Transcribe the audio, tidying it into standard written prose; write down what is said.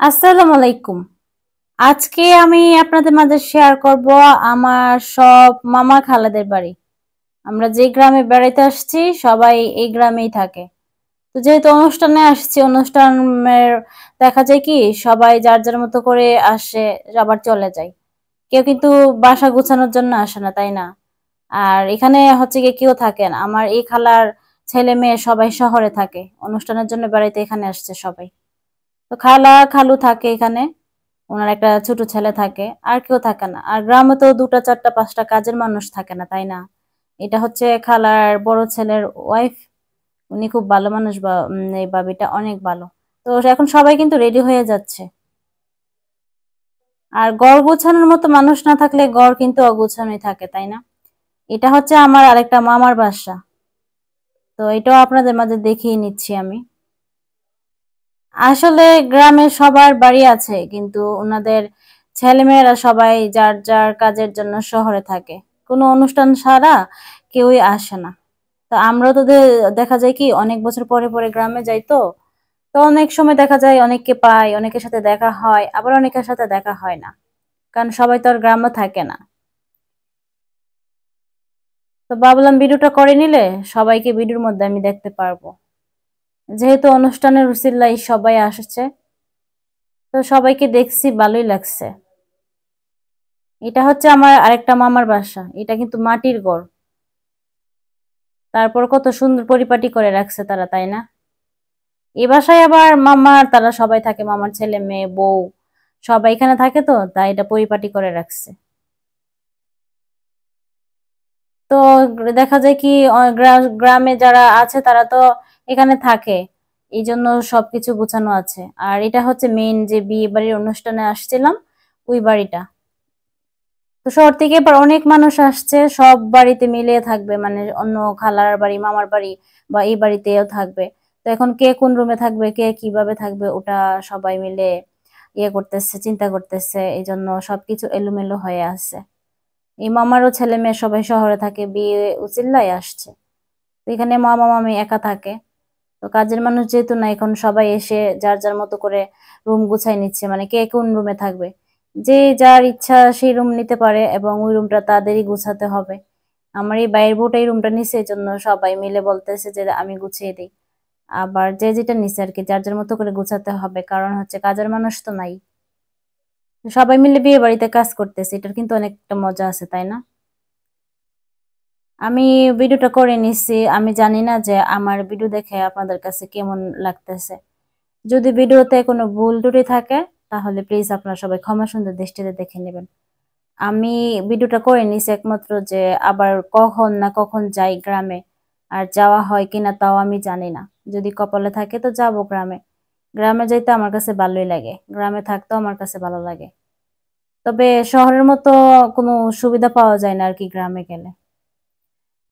আসসালামু আলাইকুম। আজকে আমি আপনাদের মাঝে শেয়ার করব আমার সব মামা খালাদের বাড়ি। আমরা যে গ্রামে বেড়াইতে আসছি সবাই এই গ্রামেই থাকে। তো যেহেতু অনুষ্ঠানে আসছি, অনুষ্ঠানের দেখা যায় কি সবাই যার যার মতো করে আসে, আবার চলে যায়। কেউ কিন্তু বাসা গুছানোর জন্য আসে না, তাই না? আর এখানে হচ্ছে গিয়ে কেউ থাকে না। আমার এই খালার ছেলে মেয়ে সবাই শহরে থাকে, অনুষ্ঠানের জন্য বেড়াইতে এখানে আসছে সবাই। তো খালা খালু থাকে এখানে, ওনার একটা ছোট ছেলে থাকে, আর কেউ থাকে না। আর গ্রামে তো দুটা চারটা পাঁচটা কাজের মানুষ থাকে না, তাই না? এটা হচ্ছে খালার বড় ছেলের ওয়াইফ। উনি খুব ভালো মানুষ, বা এই বাবিটা অনেক ভালো। তো এখন সবাই কিন্তু রেডি হয়ে যাচ্ছে। আর ঘর গোছানোর মতো মানুষ না থাকলে ঘর কিন্তু অগোছানোই থাকে, তাই না? এটা হচ্ছে আমার আরেকটা মামার বাসা। তো এটাও আপনাদের মাঝে দেখিয়ে নিচ্ছি আমি। আসলে গ্রামে সবার বাড়ি আছে, কিন্তু ওনাদের ছেলেমেয়েরা সবাই যার যার কাজের জন্য শহরে থাকে। কোনো অনুষ্ঠান ছাড়া কেউই আসে না। তো আমরাও তো দেখা যায় কি অনেক বছর পরে পরে গ্রামে যাই। তো তো অনেক সময় দেখা যায় অনেককে পাই, অনেকের সাথে দেখা হয়, আবার অনেকের সাথে দেখা হয় না, কারণ সবাই তো আর গ্রামে থাকে না। তো ভাবলাম ভিডিওটা করে নিলে সবাইকে ভিডিওর মধ্যে আমি দেখতে পারবো, যেহেতু অনুষ্ঠানের উছিলায় সবাই আসছে। তো সবাইকে দেখছি, ভালোই লাগছে। এটা হচ্ছে আমার আরেকটা মামার বাসা। এটা কিন্তু মাটির ঘর। তারপর কত সুন্দর পরিপাটি করে রাখছে তারা, তাই না? এই বাসায় আবার মামার তারা সবাই থাকে, মামার ছেলে মেয়ে বউ সবাই এখানে থাকে। তো তাই এটা পরিপাটি করে রাখছে। তো দেখা যায় কি গ্রামে যারা আছে তারা তো এখানে থাকে, এই জন্য সবকিছু গোছানো আছে। আর এটা হচ্ছে মেইন যে বিয়ে বাড়ির অনুষ্ঠানে আসছিলাম, ওই বাড়িটা। তো শহর থেকে এবার অনেক মানুষ আসছে, সব বাড়িতে মিলিয়ে থাকবে, মানে অন্য খালার বাড়ি মামার বাড়ি বা এই বাড়িতেও থাকবে। তো এখন কে কোন রুমে থাকবে, কে কিভাবে থাকবে, ওটা সবাই মিলে ইয়ে করতেছে, চিন্তা করতেছে। এই জন্য সবকিছু এলোমেলো হয়ে আছে। এই মামারও ছেলে মেয়ে সবাই শহরে থাকে, বিয়ে উচিল্লায় আসছে। তো এখানে মামা মামি একা থাকে। তো কাজের মানুষ যেহেতু না, এখন সবাই এসে যার যার মতো করে রুম গুছাই নিচ্ছে, মানে কে কোন রুমে থাকবে। যে যার ইচ্ছা সেই রুম নিতে পারে, এবং ওই রুমটা তাদেরই গুছাতে হবে। আমার এই বাইরের বউটা এই রুমটা নিছে, এই জন্য সবাই মিলে বলতেছে যে আমি গুছিয়ে দিই। আবার যে যেটা নিছে আর কি, যার যার মতো করে গুছাতে হবে, কারণ হচ্ছে কাজের মানুষ তো নাই। সবাই মিলে বিয়ে বাড়িতে কাজ করতেছে, এটার কিন্তু অনেকটা মজা আছে, তাই না? আমি ভিডিওটা করে নিছি। আমি জানি না যে আমার ভিডিও দেখে আপনাদের কাছে কেমন লাগতেছে। যদি ভিডিওতে কোনো ভুল ত্রুটি থাকে তাহলে প্লিজ আপনারা সবাই ক্ষমা সুন্দর দৃষ্টিতে দেখে নেবেন। আমি ভিডিওটা করে নিছি একমাত্র যে আবার কখন না কখন যাই গ্রামে, আর যাওয়া হয় কিনা তাও আমি জানি না। যদি কপালে থাকে তো যাবো গ্রামে। গ্রামে যাইতে আমার কাছে ভালোই লাগে, গ্রামে থাকতেও আমার কাছে ভালো লাগে। তবে শহরের মতো কোনো সুবিধা পাওয়া যায় না আর কি গ্রামে গেলে।